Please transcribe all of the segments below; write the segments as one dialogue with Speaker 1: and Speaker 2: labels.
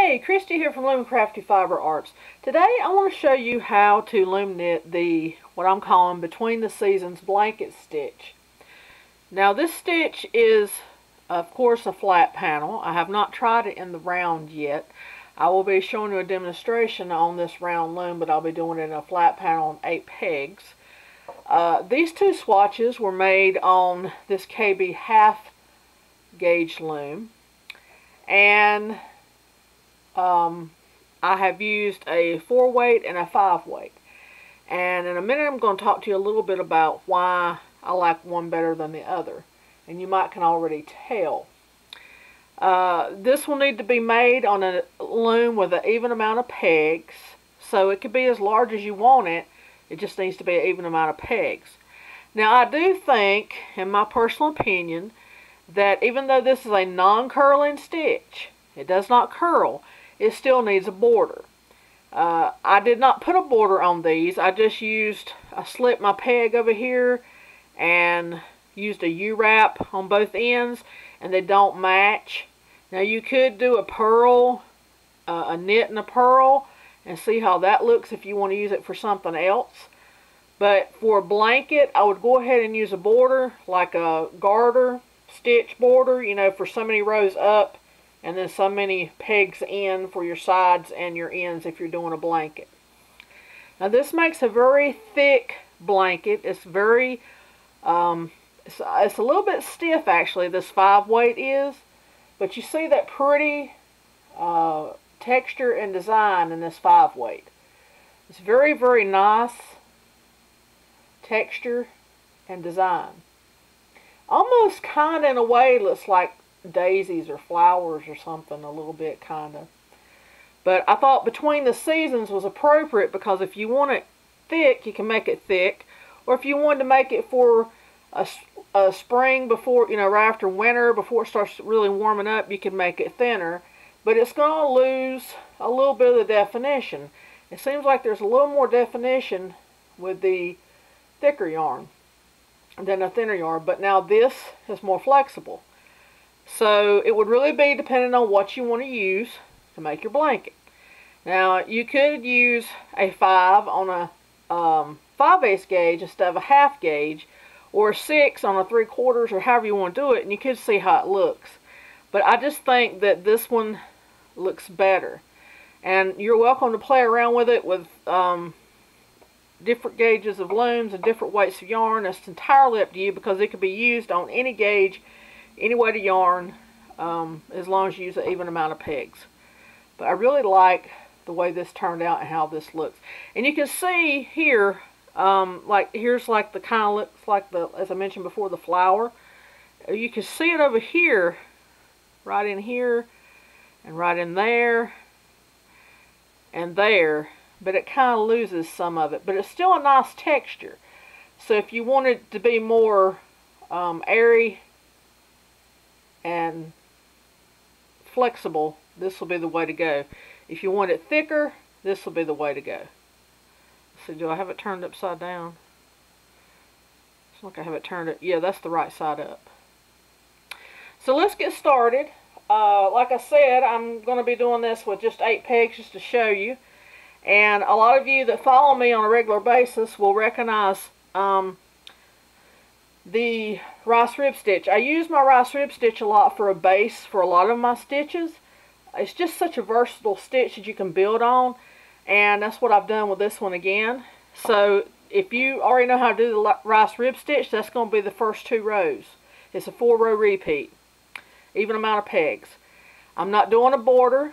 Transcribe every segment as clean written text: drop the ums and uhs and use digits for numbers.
Speaker 1: Hey, Christy here from Loom Crafty Fiber Arts. Today I want to show you how to loom knit the, what I'm calling between the seasons blanket stitch. Now this stitch is of course a flat panel. I have not tried it in the round yet. I will be showing you a demonstration on this round loom, but I'll be doing it in a flat panel on 8 pegs. These two swatches were made on this KB half gauge loom, and I have used a 4 weight and a 5 weight. And in a minute I'm going to talk to you a little bit about why I like one better than the other. And you might can already tell. This will need to be made on a loom with an even amount of pegs. So it could be as large as you want it. It just needs to be an even amount of pegs. Now I do think, in my personal opinion, that even though this is a non-curling stitch, it does not curl, it still needs a border. I did not put a border on these. I just slipped my peg over here and used a U-wrap on both ends, and they don't match. Now you could do a purl, a knit and a purl, and see how that looks if you want to use it for something else. But for a blanket, I would go ahead and use a border, like a garter stitch border, you know, for so many rows up, and then so many pegs in for your sides and your ends if you're doing a blanket. Now this makes a very thick blanket. It's very, it's a little bit stiff actually, this 5 weight is. But you see that pretty texture and design in this 5 weight. It's very, very nice texture and design. Almost kind of in a way looks like daisies or flowers or something, a little bit kind of. But I thought between the seasons was appropriate because if you want it thick, you can make it thick. Or if you wanted to make it for a spring before, you know, right after winter, before it starts really warming up, you can make it thinner. But it's going to lose a little bit of the definition. It seems like there's a little more definition with the thicker yarn than a thinner yarn. But now this is more flexible. So it would really be depending on what you want to use to make your blanket. Now you could use a 5 on a 5/8 gauge instead of a half gauge, or a 6 on a 3/4, or however you want to do it, and you could see how it looks. But I just think that this one looks better. And you're welcome to play around with it with different gauges of looms and different weights of yarn. It's entirely up to you because it could be used on any gauge, any weight of yarn, as long as you use an even amount of pegs. But I really like the way this turned out and how this looks. And you can see here, like here's like the kind of looks like the, as I mentioned before, the flower. You can see it over here, right in here, and right in there, and there. But it kind of loses some of it. But it's still a nice texture. So if you want it to be more airy and flexible, this will be the way to go. If you want it thicker, this will be the way to go. So do I have it turned upside down? Looks like I have it turned up. Yeah, that's the right side up. So let's get started. Like I said, I'm going to be doing this with just 8 pegs just to show you. And a lot of you that follow me on a regular basis will recognize the rice rib stitch. I use my rice rib stitch a lot for a base for a lot of my stitches. It's just such a versatile stitch that you can build on, and that's what I've done with this one again. So if you already know how to do the rice rib stitch, that's going to be the first 2 rows. It's a 4-row repeat, even amount of pegs. I'm not doing a border.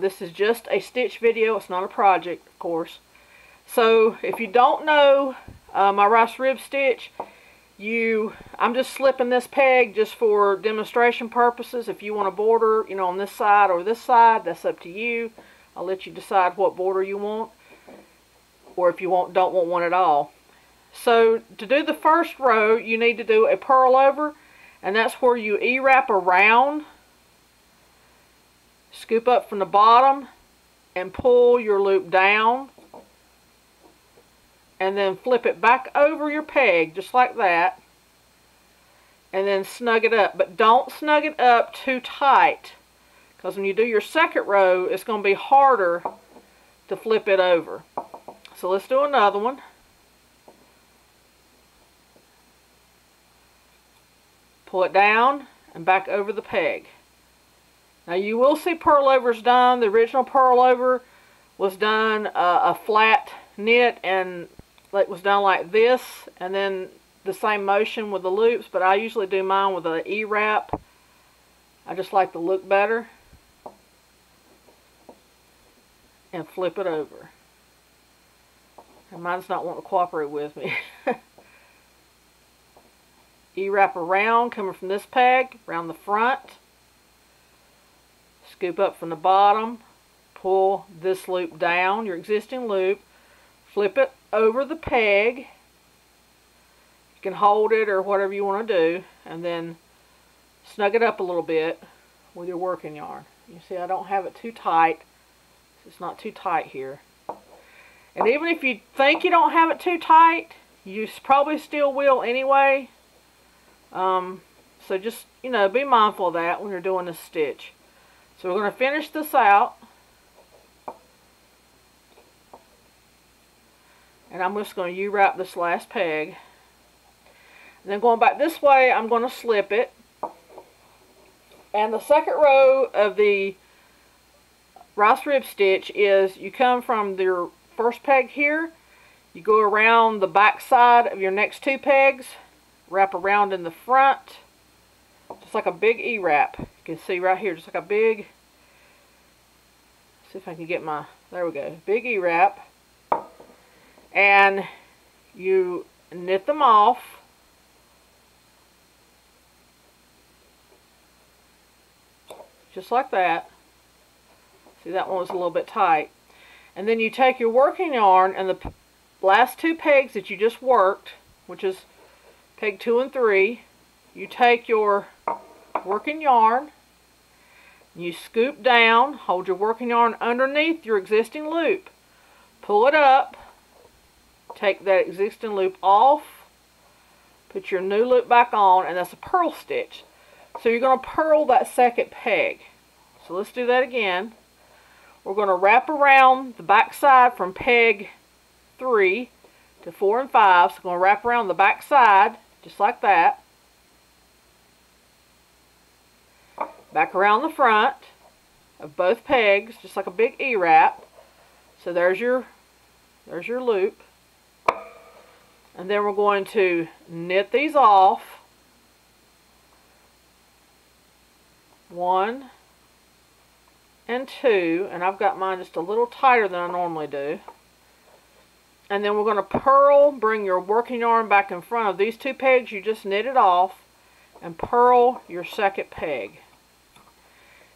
Speaker 1: This is just a stitch video. It's not a project, of course. So if you don't know my rice rib stitch, I'm just slipping this peg just for demonstration purposes. If you want a border, you know, on this side or this side, that's up to you. I'll let you decide what border you want, or if you don't want one at all. So to do the first row, you need to do a purl over, and that's where you E-wrap around, scoop up from the bottom, and pull your loop down. And then flip it back over your peg, just like that. And then snug it up. But don't snug it up too tight, because when you do your second row, it's going to be harder to flip it over. So let's do another one. Pull it down and back over the peg. Now you will see purl overs done. The original purl over was done a flat knit, and it was done like this, and then the same motion with the loops, but I usually do mine with an E-wrap. I just like the look better. And flip it over. And mine's not wanting to cooperate with me. E-wrap around, coming from this peg, around the front. Scoop up from the bottom. Pull this loop down, your existing loop. Flip it over the peg. You can hold it or whatever you want to do. And then snug it up a little bit with your working yarn. You see, I don't have it too tight. It's not too tight here. And even if you think you don't have it too tight, you probably still will anyway. So just, you know, be mindful of that when you're doing this stitch. So we're going to finish this out. And I'm just going to U-wrap this last peg. And then going back this way, I'm going to slip it. And the second row of the rice rib stitch is you come from your first peg here, you go around the back side of your next two pegs, wrap around in the front, just like a big E-wrap. You can see right here, just like a big, see if I can get my, there we go, big E-wrap. And you knit them off. Just like that. See, that one was a little bit tight. And then you take your working yarn and the last two pegs that you just worked, which is peg 2 and 3, you take your working yarn, you scoop down, hold your working yarn underneath your existing loop, pull it up, take that existing loop off, put your new loop back on, and that's a purl stitch. So you're going to purl that second peg. So let's do that again. We're going to wrap around the back side from peg 3 to 4 and 5. So we're going to wrap around the back side just like that. Back around the front of both pegs just like a big E-wrap. So there's your loop. And then we're going to knit these off. 1 and 2, and I've got mine just a little tighter than I normally do. And then we're going to purl, bring your working yarn back in front of these two pegs you just knitted off, and purl your second peg.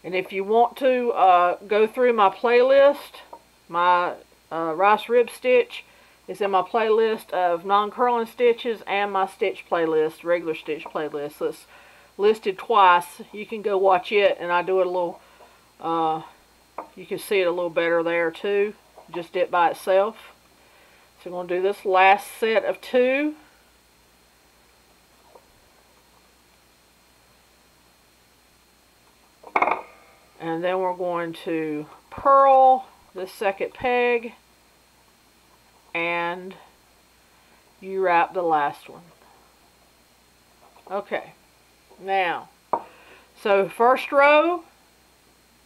Speaker 1: And if you want to go through my playlist, my rice rib stitch is in my playlist of non-curling stitches and my stitch playlist, regular stitch playlist. So it's listed twice. You can go watch it, and I do it a little, you can see it a little better there too, just it by itself. So I'm going to do this last set of 2. And then we're going to purl the second peg and U-wrap the last one. Okay. Now, so first row,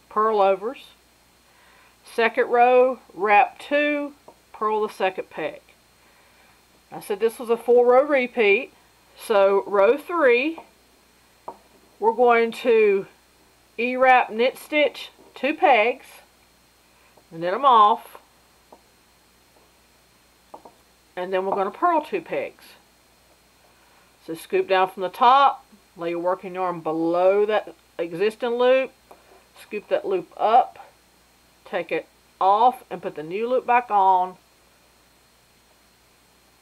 Speaker 1: purl overs. Second row, wrap 2, purl the second peg. I said this was a 4-row repeat. So row 3, we're going to E-wrap knit stitch 2 pegs, knit them off, and then we're going to purl 2 pegs. So scoop down from the top, lay your working yarn below that existing loop, scoop that loop up, take it off and put the new loop back on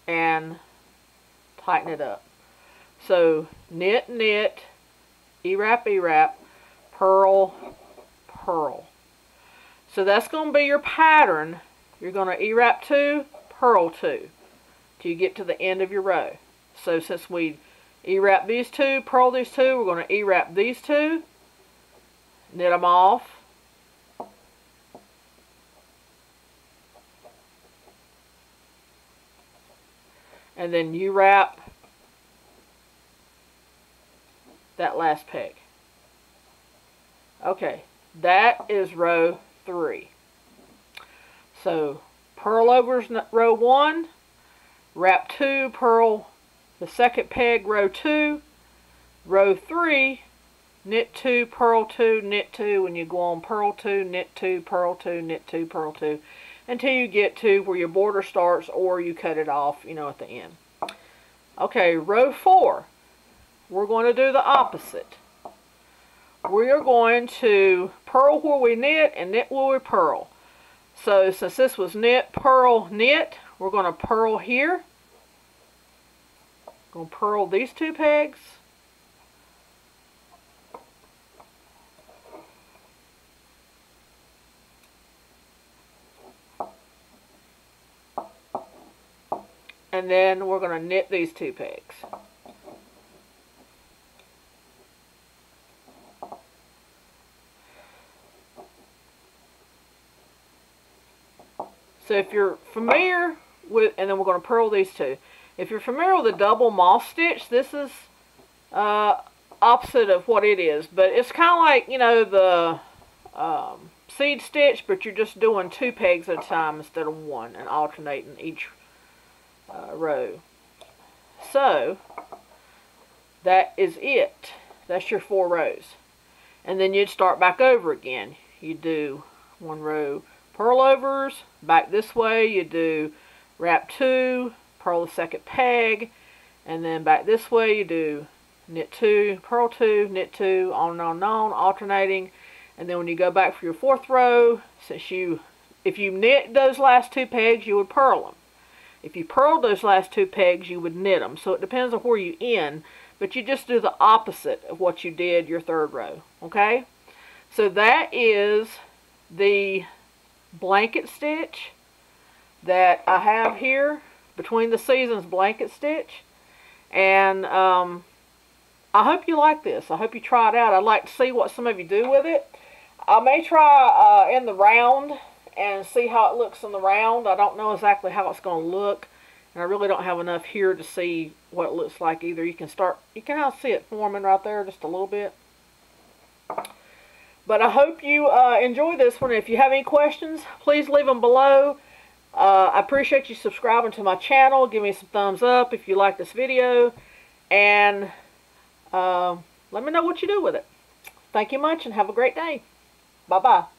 Speaker 1: and tighten it up. So knit, knit, E-wrap, E-wrap, purl, purl. So that's going to be your pattern. You're going to E-wrap 2, purl 2 till you get to the end of your row. So since we E-wrap these 2, purl these 2, we're going to E-wrap these 2, knit them off. And then you wrap that last peg. Okay, that is row 3. So purl overs row 1, wrap 2, purl the second peg row 2, row 3, knit 2, purl 2, knit 2, and you go on purl 2, knit 2, purl 2, knit 2, purl 2, until you get to where your border starts, or you cut it off, you know, at the end. Okay, row 4, we're going to do the opposite. We are going to purl where we knit and knit where we purl. So since this was knit, purl, knit, we're going to purl here. Going to purl these 2 pegs. And then we're going to knit these 2 pegs. So if you're familiar with, and then we're going to purl these 2. If you're familiar with a double moss stitch, this is opposite of what it is. But it's kind of like, you know, the seed stitch, but you're just doing 2 pegs at a time instead of 1 and alternating each row. So that is it. That's your 4 rows. And then you'd start back over again. You do 1 row purl overs, back this way, you do wrap 2, purl the second peg, and then back this way you do knit 2, purl 2, knit 2, on and on and on, alternating. And then when you go back for your 4th row, if you knit those last 2 pegs, you would purl them. If you purled those last 2 pegs, you would knit them. So it depends on where you end, but you just do the opposite of what you did your 3rd row, okay? So that is the blanket stitch that I have here, between the seasons blanket stitch. And I hope you like this. I hope you try it out. I'd like to see what some of you do with it. I may try in the round and see how it looks in the round. I don't know exactly how it's going to look, and I really don't have enough here to see what it looks like either. You can kind of see it forming right there just a little bit. But I hope you enjoy this one. If you have any questions, please leave them below. I appreciate you subscribing to my channel. Give me some thumbs up if you like this video. And let me know what you do with it. Thank you much and have a great day. Bye-bye.